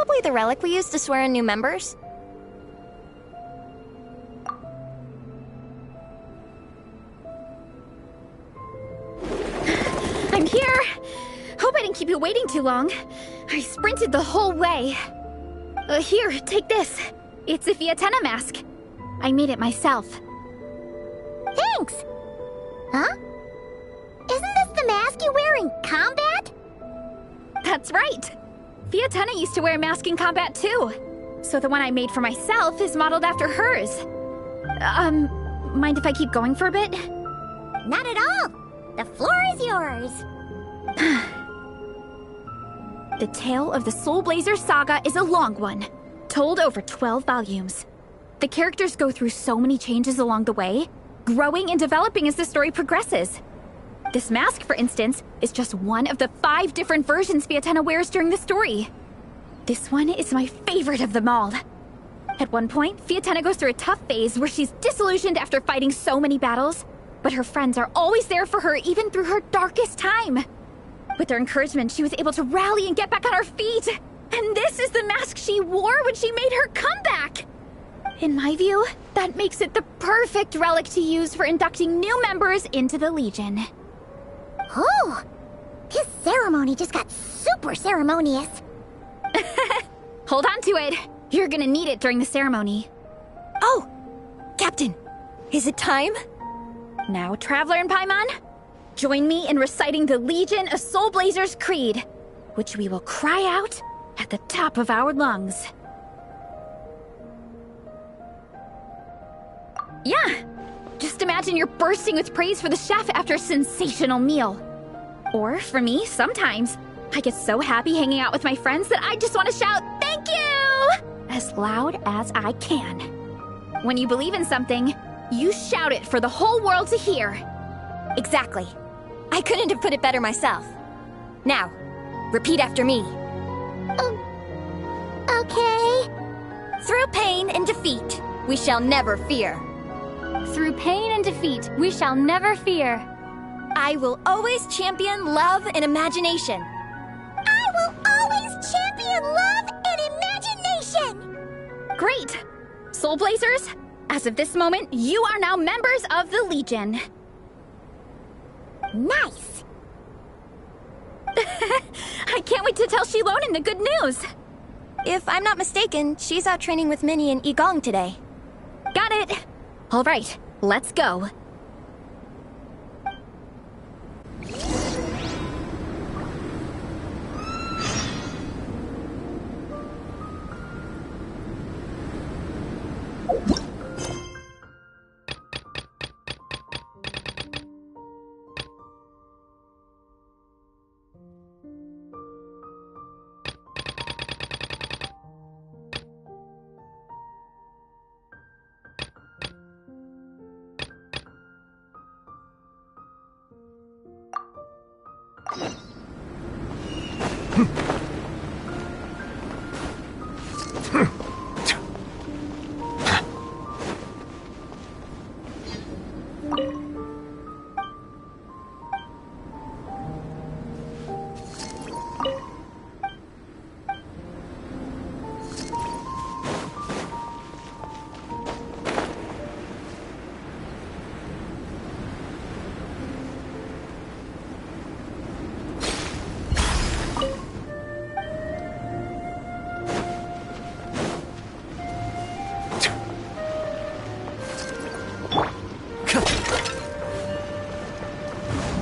probably the relic we use to swear in new members. I'm here! Hope I didn't keep you waiting too long. I sprinted the whole way. Here, take this. It's a Fiatenna mask. I made it myself. Thanks! Huh? Isn't this the mask you wear in combat? That's right! Fiatenna used to wear a mask in combat too. So the one I made for myself is modeled after hers. Mind if I keep going for a bit? Not at all! The floor is yours! The tale of the Soul Blazer saga is a long one, told over 12 volumes. The characters go through so many changes along the way, growing and developing as the story progresses. This mask, for instance, is just one of the 5 different versions Fiatenna wears during the story. This one is my favorite of them all. At one point, Fiatenna goes through a tough phase where she's disillusioned after fighting so many battles, but her friends are always there for her even through her darkest time. With their encouragement, she was able to rally and get back on her feet. And this is the mask she wore when she made her comeback. In my view, that makes it the perfect relic to use for inducting new members into the Legion. Oh! This ceremony just got super ceremonious. Hold on to it. You're gonna need it during the ceremony. Oh! Captain, is it time? Now, Traveler and Paimon, join me in reciting the Legion of Soul Blazers Creed, which we will cry out at the top of our lungs. Yeah, just imagine you're bursting with praise for the chef after a sensational meal. Or, for me, sometimes, I get so happy hanging out with my friends that I just want to shout, "Thank you!" as loud as I can. When you believe in something, you shout it for the whole world to hear. Exactly. I couldn't have put it better myself. Now, repeat after me. Okay. Through pain and defeat, we shall never fear. Through pain and defeat, we shall never fear. I will always champion love and imagination. I will always champion love and imagination! Great! Soul Blazers, as of this moment, you are now members of the Legion. Nice! I can't wait to tell Shilonen the good news. If I'm not mistaken, she's out training with Minnie and Igong today. Got it. All right, let's go.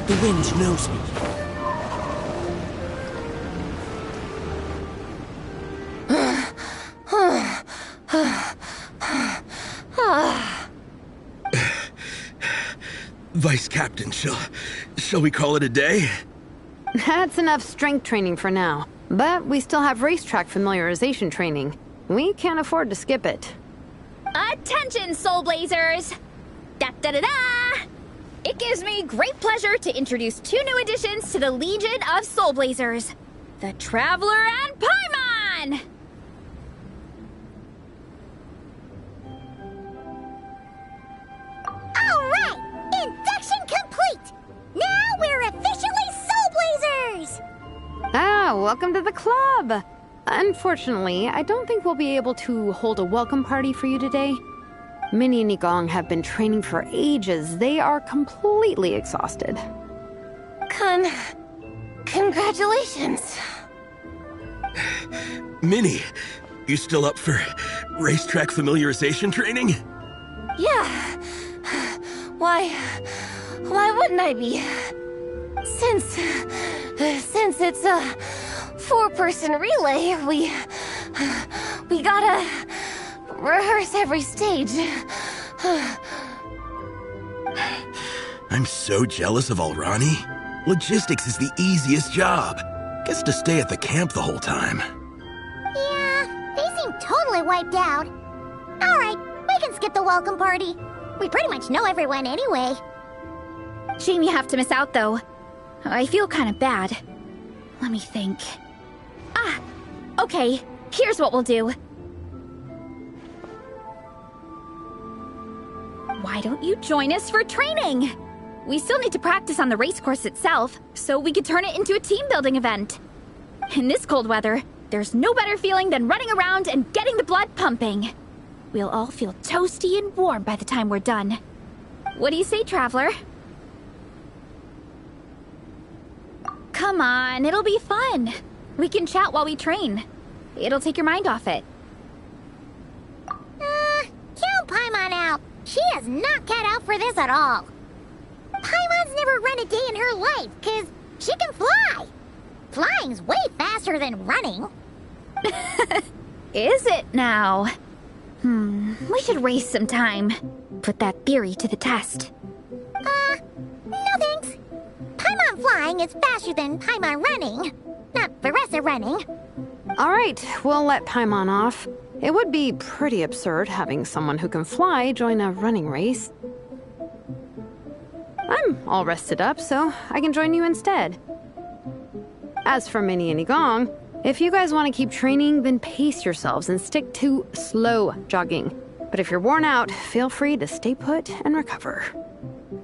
The wind knows me. Vice Captain, shall we call it a day? That's enough strength training for now. But we still have racetrack familiarization training. We can't afford to skip it. Attention, Soul Blazers! Da-da-da-da! It gives me great pleasure to introduce 2 new additions to the Legion of Soul Blazers. The Traveler and Paimon! Alright! Induction complete! Now we're officially Soul Blazers! Ah, welcome to the club. Unfortunately, I don't think we'll be able to hold a welcome party for you today. Minnie and Igong have been training for ages. They are completely exhausted. Congratulations. Minnie, you still up for racetrack familiarization training? Yeah. Why wouldn't I be? Since it's a four-person relay, we gotta rehearse every stage. I'm so jealous of Alrani. Logistics is the easiest job. Gets to stay at the camp the whole time. Yeah, they seem totally wiped out. Alright, we can skip the welcome party. We pretty much know everyone anyway. Shame you have to miss out, though. I feel kind of bad. Let me think. Ah, okay. Here's what we'll do. Why don't you join us for training? We still need to practice on the race course itself, so we could turn it into a team-building event. In this cold weather, there's no better feeling than running around and getting the blood pumping. We'll all feel toasty and warm by the time we're done. What do you say, Traveler? Come on, it'll be fun. We can chat while we train. It'll take your mind off it. Count Paimon out. She is not cut out for this at all. Paimon's never run a day in her life, 'cause she can fly. Flying's way faster than running. Is it now? We should race sometime. Put that theory to the test. No thanks. Paimon flying is faster than Paimon running. Not Veressa running. All right, we'll let Paimon off. It would be pretty absurd having someone who can fly join a running race. I'm all rested up, so I can join you instead. As for Minnie and Igong, if you guys want to keep training, then pace yourselves and stick to slow jogging. But if you're worn out, feel free to stay put and recover.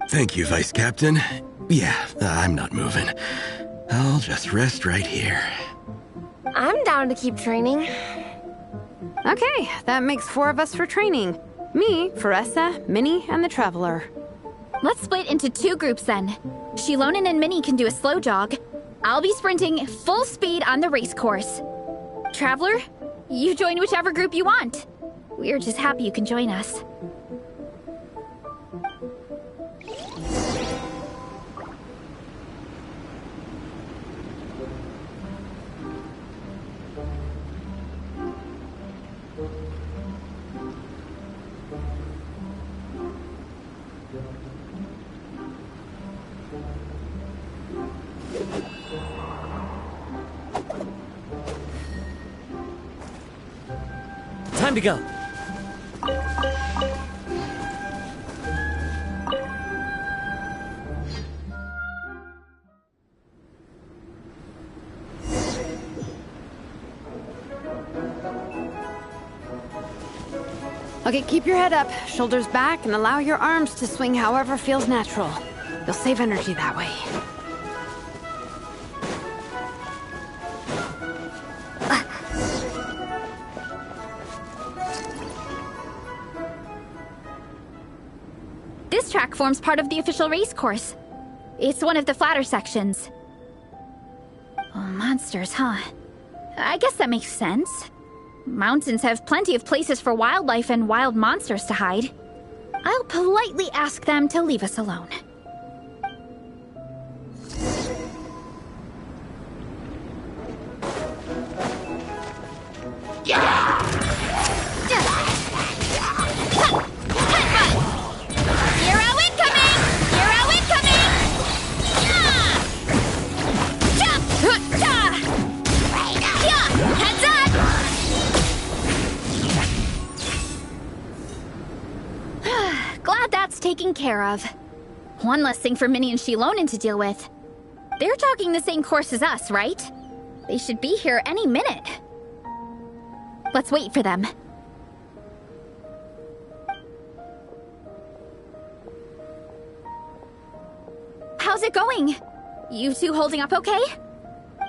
Thank you, Vice Captain. Yeah, I'm not moving. I'll just rest right here. I'm down to keep training. Okay, that makes 4 of us for training. Me, Veressa, Minnie, and the Traveler. Let's split into 2 groups then. Shilonen and Minnie can do a slow jog. I'll be sprinting full speed on the race course. Traveler, you join whichever group you want. We're just happy you can join us. Time to go. Okay, keep your head up, shoulders back, and allow your arms to swing however feels natural. You'll save energy that way. This track forms part of the official race course. It's one of the flatter sections. Oh, monsters, huh? I guess that makes sense. Mountains have plenty of places for wildlife and wild monsters to hide. I'll politely ask them to leave us alone. Hero incoming! Hero incoming! Heads up! Glad that's taken care of. One less thing for Minnie and Shilonen to deal with. They're jogging the same course as us, right? They should be here any minute. Let's wait for them. How's it going? You two holding up okay?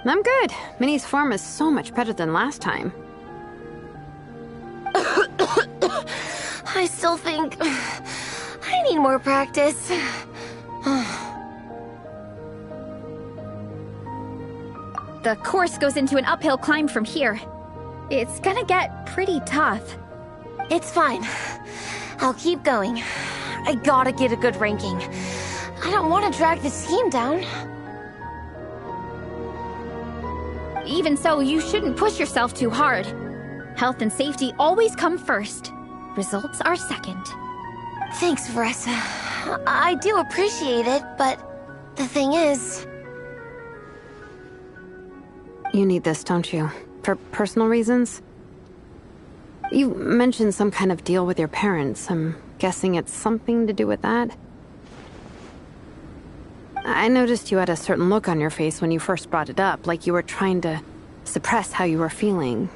I'm good. Minnie's form is so much better than last time. I still think I need more practice. The course goes into an uphill climb from here. It's gonna get pretty tough. It's fine. I'll keep going. I gotta get a good ranking. I don't want to drag this team down. Even so, you shouldn't push yourself too hard. Health and safety always come first. Results are second. Thanks, Veressa. I do appreciate it, but the thing is... You need this, don't you? For personal reasons? You mentioned some kind of deal with your parents. I'm guessing it's something to do with that? I noticed you had a certain look on your face when you first brought it up, like you were trying to suppress how you were feeling.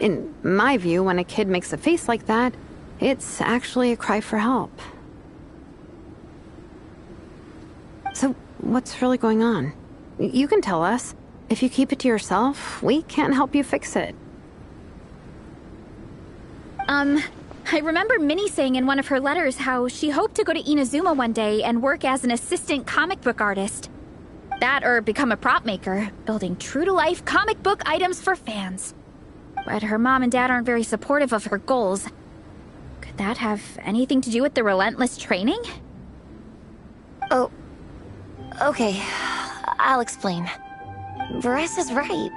In my view, when a kid makes a face like that, it's actually a cry for help. So, what's really going on? You can tell us. If you keep it to yourself, we can't help you fix it. I remember Minnie saying in one of her letters how she hoped to go to Inazuma one day and work as an assistant comic book artist. That or become a prop maker, building true-to-life comic book items for fans. But her mom and dad aren't very supportive of her goals. Could that have anything to do with the relentless training? Oh, okay. I'll explain. Veressa's right.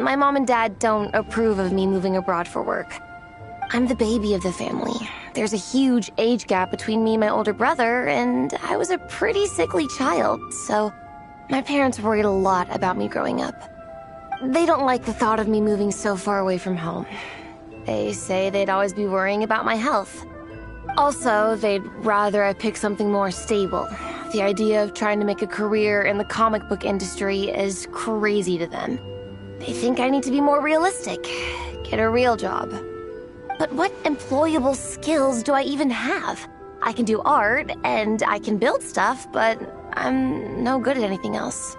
My mom and dad don't approve of me moving abroad for work. I'm the baby of the family. There's a huge age gap between me and my older brother, and I was a pretty sickly child, so my parents worried a lot about me growing up. They don't like the thought of me moving so far away from home. They say they'd always be worrying about my health. Also, they'd rather I pick something more stable. The idea of trying to make a career in the comic book industry is crazy to them. They think I need to be more realistic, get a real job. But what employable skills do I even have? I can do art, and I can build stuff, but I'm no good at anything else.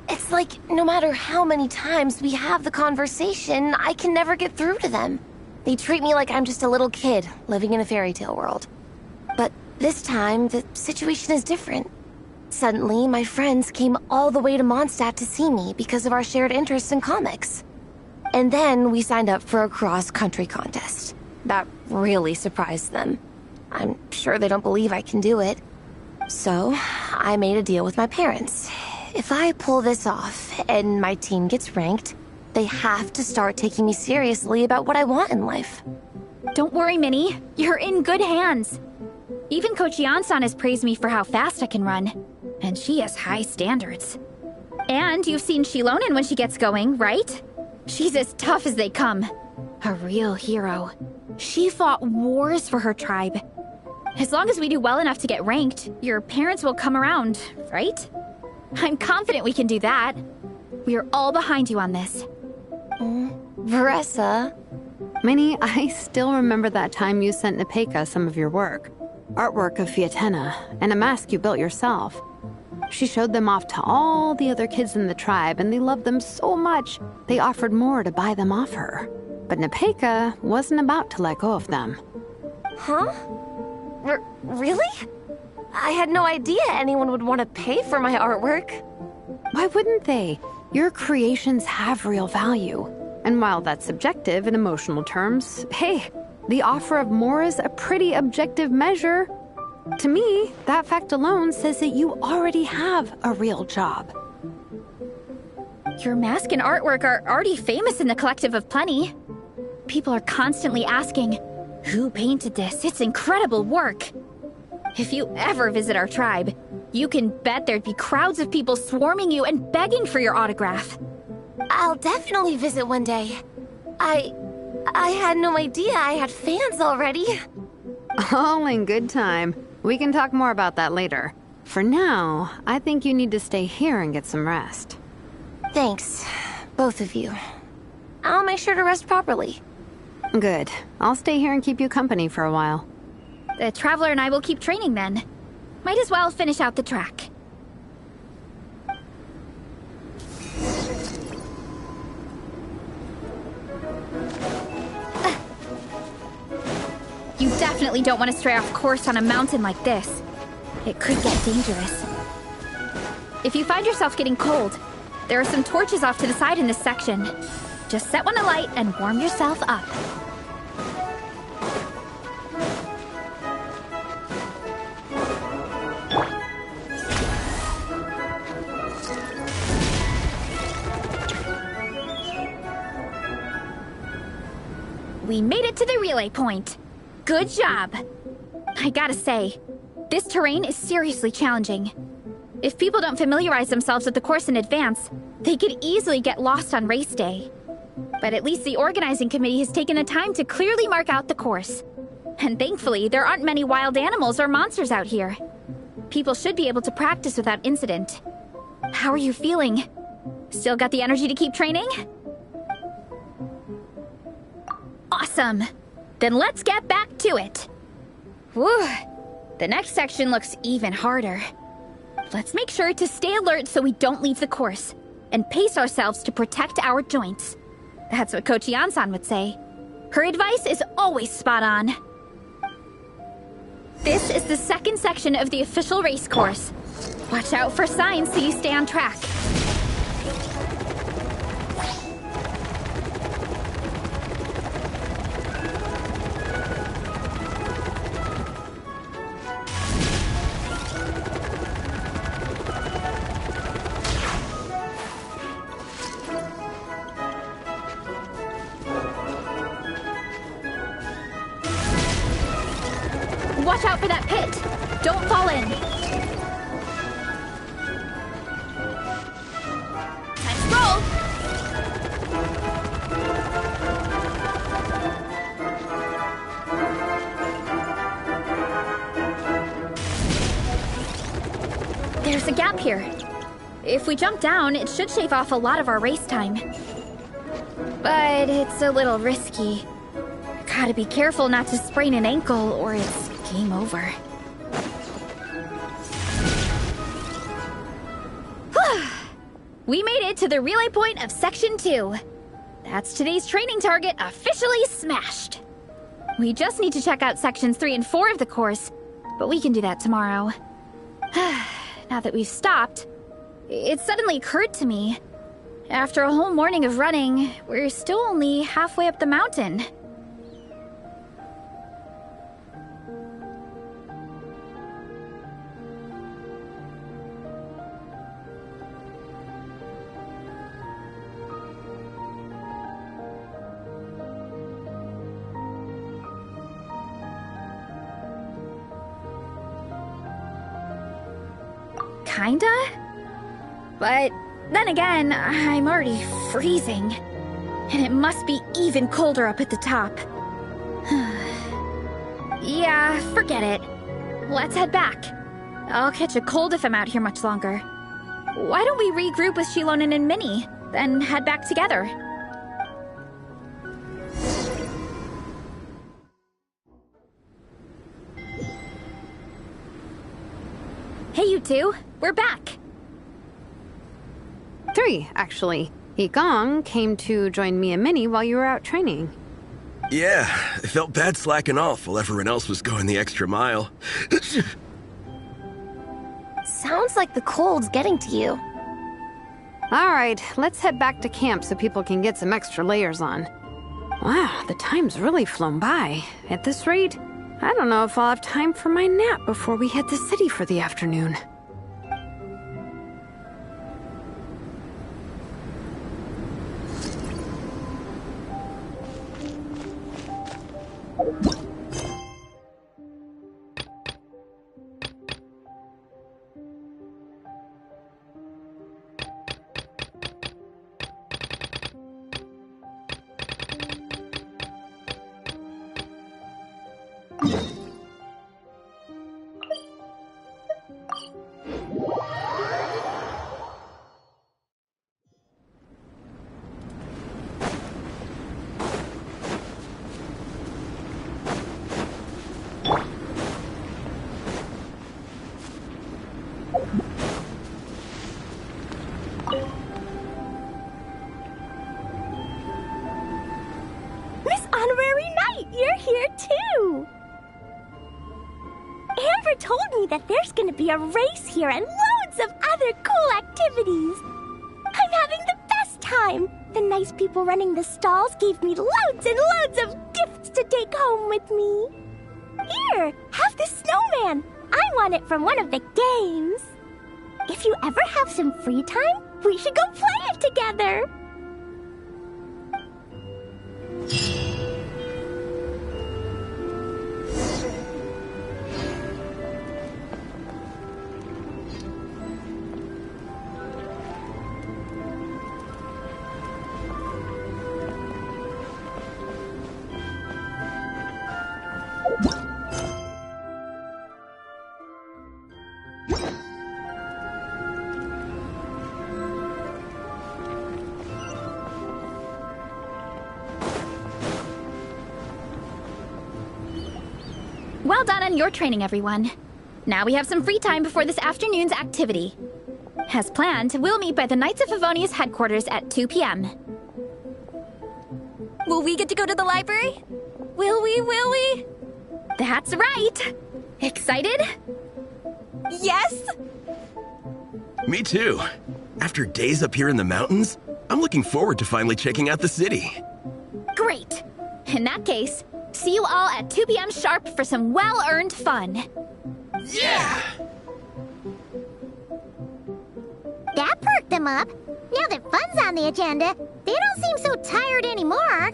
It's like, no matter how many times we have the conversation, I can never get through to them. They treat me like I'm just a little kid living in a fairy tale world. But this time, the situation is different. Suddenly, my friends came all the way to Mondstadt to see me because of our shared interests in comics. And then we signed up for a cross-country contest. That really surprised them. I'm sure they don't believe I can do it. So, I made a deal with my parents. If I pull this off and my team gets ranked, they have to start taking me seriously about what I want in life. Don't worry, Minnie. You're in good hands. Even Coach Yan-san has praised me for how fast I can run. And she has high standards. And you've seen Shilonen when she gets going, right? She's as tough as they come. A real hero. She fought wars for her tribe. As long as we do well enough to get ranked, your parents will come around, right? I'm confident we can do that. We are all behind you on this. Veressa? Minnie, I still remember that time you sent Nepeka some of your work. Artwork of Fiatena, and a mask you built yourself. She showed them off to all the other kids in the tribe, and they loved them so much, they offered more to buy them off her. But Nepeka wasn't about to let go of them. Huh? Really? I had no idea anyone would want to pay for my artwork. Why wouldn't they? Your creations have real value. And while that's subjective in emotional terms, hey, the offer of more is a pretty objective measure. To me, that fact alone says that you already have a real job. Your mask and artwork are already famous in the Collective of Plenty. People are constantly asking, who painted this? It's incredible work. If you ever visit our tribe, you can bet there'd be crowds of people swarming you and begging for your autograph. I'll definitely visit one day. I had no idea I had fans already. All in good time. We can talk more about that later. For now, I think you need to stay here and get some rest. Thanks, both of you. I'll make sure to rest properly. Good. I'll stay here and keep you company for a while. The Traveler and I will keep training then. Might as well finish out the track. You definitely don't want to stray off course on a mountain like this. It could get dangerous. If you find yourself getting cold, there are some torches off to the side in this section. Just set one alight and warm yourself up. We made it to the relay point. Good job. I gotta say, this terrain is seriously challenging. If people don't familiarize themselves with the course in advance, they could easily get lost on race day. But at least the organizing committee has taken the time to clearly mark out the course. And thankfully, there aren't many wild animals or monsters out here. People should be able to practice without incident. How are you feeling? Still got the energy to keep training? Awesome! Then let's get back to it! Whew! The next section looks even harder. Let's make sure to stay alert so we don't leave the course, and pace ourselves to protect our joints. That's what Coach Yansan would say. Her advice is always spot on. This is the second section of the official race course. Watch out for signs so you stay on track. Watch out for that pit! Don't fall in! Time to roll! There's a gap here. If we jump down, it should shave off a lot of our race time. But it's a little risky. Gotta be careful not to sprain an ankle or it's game over. We made it to the relay point of Section 2. That's today's training target officially smashed. We just need to check out Sections 3 and 4 of the course, but we can do that tomorrow. Now that we've stopped, it suddenly occurred to me. After a whole morning of running, we're still only halfway up the mountain. Kinda? But then again, I'm already freezing. And it must be even colder up at the top. Yeah, forget it. Let's head back. I'll catch a cold if I'm out here much longer. Why don't we regroup with Shilonen and Minnie, then head back together? Hey, you two. We're back. 3, actually. Yigong came to join me and Minnie while you were out training. Yeah, I felt bad slacking off while everyone else was going the extra mile. Sounds like the cold's getting to you. Alright, let's head back to camp so people can get some extra layers on. Wow, the time's really flown by. At this rate, I don't know if I'll have time for my nap before we hit the city for the afternoon. Miss Honorary Knight, you're here too! Amber told me that there's gonna be a race here and loads of other cool activities. I'm having the best time. The nice people running the stalls gave me loads and loads of gifts to take home with me. Here, have this snowman. I won it from one of the games. If you ever have some free time, we should go play it together. Well done on your training, everyone. Now we have some free time before this afternoon's activity. As planned, we'll meet by the Knights of Favonius headquarters at 2 p.m. Will we get to go to the library? Will we? That's right! Excited? Yes! Me too. After days up here in the mountains, I'm looking forward to finally checking out the city. Great! In that case, see you all at 2 p.m. sharp for some well-earned fun. Yeah! That perked them up. Now that fun's on the agenda, they don't seem so tired anymore.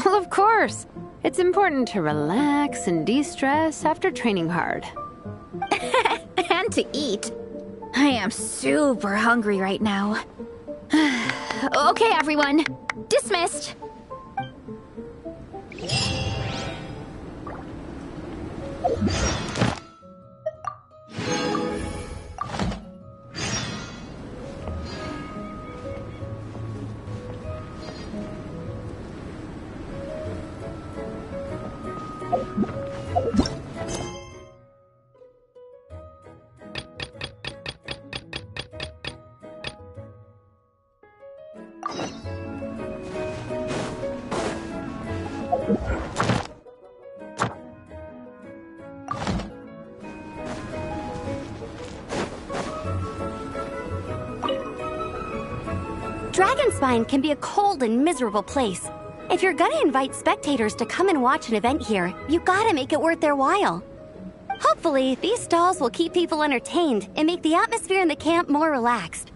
Well, of course. It's important to relax and de-stress after training hard. And to eat. I am super hungry right now. Okay, everyone. Dismissed. Dragonspine can be a cold and miserable place. If you're gonna invite spectators to come and watch an event here, you gotta make it worth their while. Hopefully, these stalls will keep people entertained and make the atmosphere in the camp more relaxed.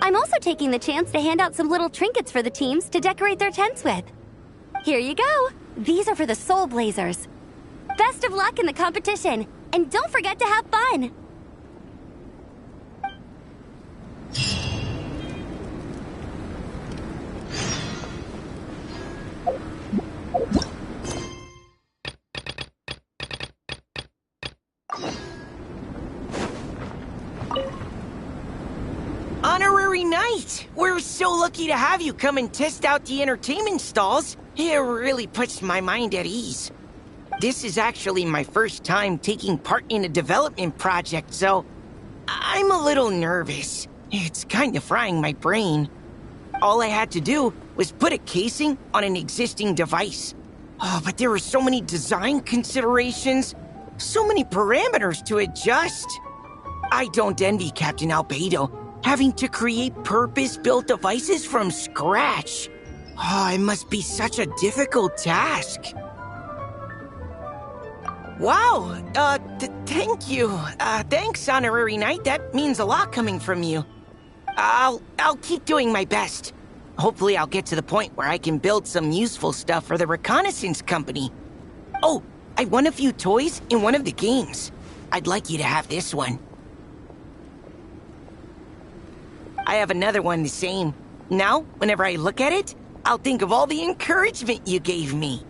I'm also taking the chance to hand out some little trinkets for the teams to decorate their tents with. Here you go. These are for the Soul Blazers. Best of luck in the competition, and don't forget to have fun! Honorary Knight! We're so lucky to have you come and test out the entertainment stalls. It really puts my mind at ease. This is actually my first time taking part in a development project, so I'm a little nervous. It's kind of frying my brain. All I had to do was put a casing on an existing device. Oh, but there were so many design considerations, so many parameters to adjust. I don't envy Captain Albedo, having to create purpose-built devices from scratch. Oh, it must be such a difficult task. Wow, thank you. Thanks, Honorary Knight. That means a lot coming from you. I'll keep doing my best. Hopefully I'll get to the point where I can build some useful stuff for the reconnaissance company. Oh, I won a few toys in one of the games. I'd like you to have this one. I have another one the same. Now, whenever I look at it, I'll think of all the encouragement you gave me.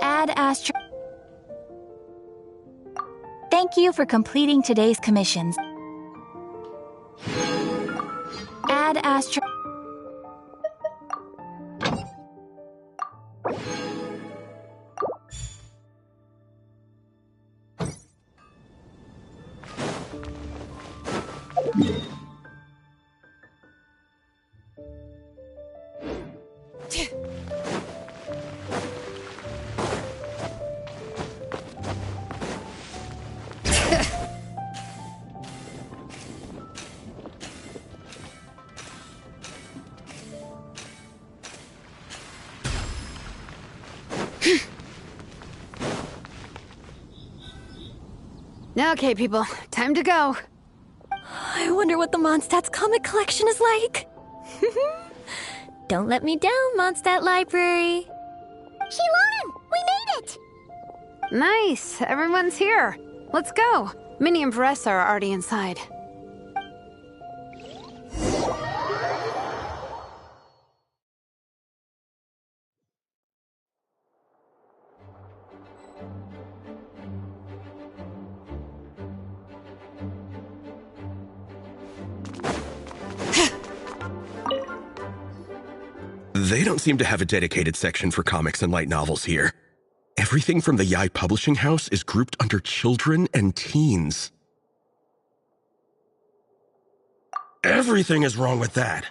Ad Astra. Thank you for completing today's commissions. Ad Astra. Okay, people, time to go. I wonder what the Mondstadt's comic collection is like. Don't let me down, Mondstadt Library. Xilan! We made it! Nice, everyone's here. Let's go. Minnie and Veressa are already inside. They don't seem to have a dedicated section for comics and light novels here. Everything from the Yai Publishing House is grouped under children and teens. Everything is wrong with that.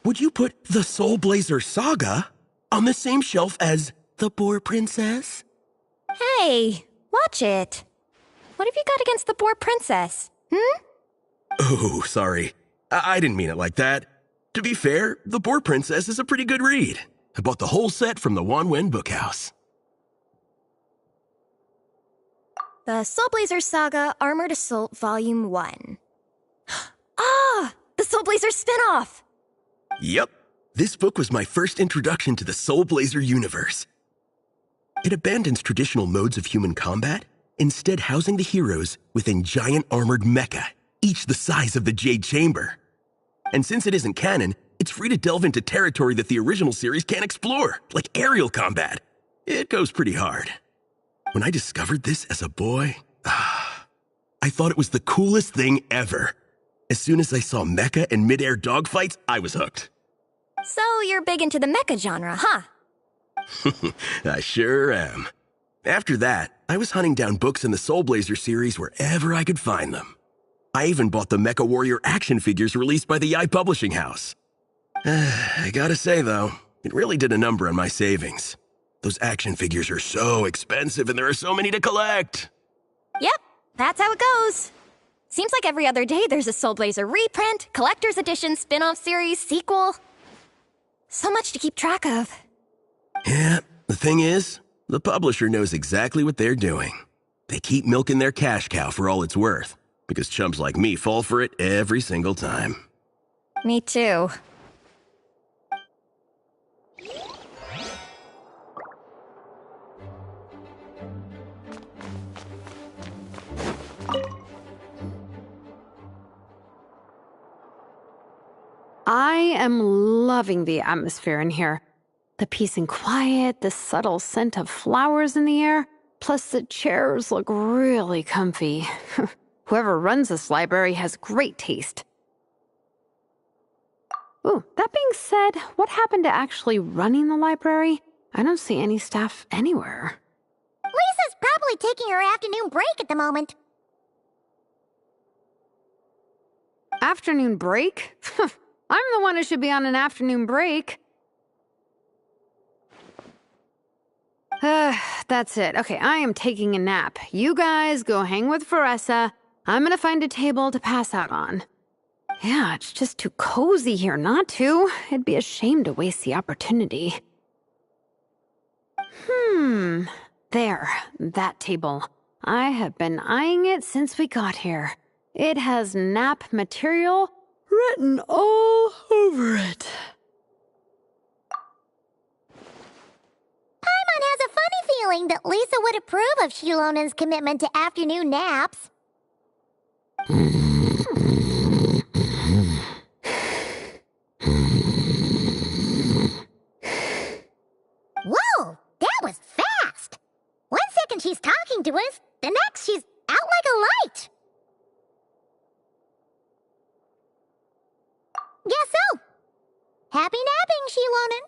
Would you put the Soul Blazer Saga on the same shelf as The Boar Princess? Hey, watch it. What have you got against the Boar Princess? Oh, sorry. I didn't mean it like that. To be fair, The Boar Princess is a pretty good read. I bought the whole set from the Wanwen Bookhouse. The Soul Blazer Saga Armored Assault Volume 1. Ah! The Soul Blazer spin-off! Yep. This book was my first introduction to the Soul Blazer universe. It abandons traditional modes of human combat, instead housing the heroes within giant armored mecha, each the size of the Jade Chamber. And since it isn't canon, it's free to delve into territory that the original series can't explore, like aerial combat. It goes pretty hard. When I discovered this as a boy, I thought it was the coolest thing ever. As soon as I saw mecha and mid-air dogfights, I was hooked. So you're big into the mecha genre, huh? I sure am. After that, I was hunting down books in the Soul Blazer series wherever I could find them. I even bought the Mecha Warrior action figures released by the Yai Publishing House. I gotta say, though, it really did a number on my savings. Those action figures are so expensive and there are so many to collect. Yep, that's how it goes. Seems like every other day there's a Soul Blazer reprint, collector's edition, spin-off series, sequel. So much to keep track of. Yeah, the thing is, the publisher knows exactly what they're doing. They keep milking their cash cow for all it's worth, because chumps like me fall for it every single time. Me too. I am loving the atmosphere in here. The peace and quiet, the subtle scent of flowers in the air, plus the chairs look really comfy. Whoever runs this library has great taste. Ooh, that being said, what happened to actually running the library? I don't see any staff anywhere. Lisa's probably taking her afternoon break at the moment. Afternoon break? I'm the one who should be on an afternoon break. That's it. Okay, I am taking a nap. You guys go hang with Veressa. I'm gonna find a table to pass out on. Yeah, it's just too cozy here not to. It'd be a shame to waste the opportunity. There, that table. I have been eyeing it since we got here. It has nap material written all over it. Paimon has a funny feeling that Lisa would approve of Shilonen's commitment to afternoon naps. Whoa, that was fast! 1 second she's talking to us, the next she's out like a light. Guess so. Happy napping, Shilonen.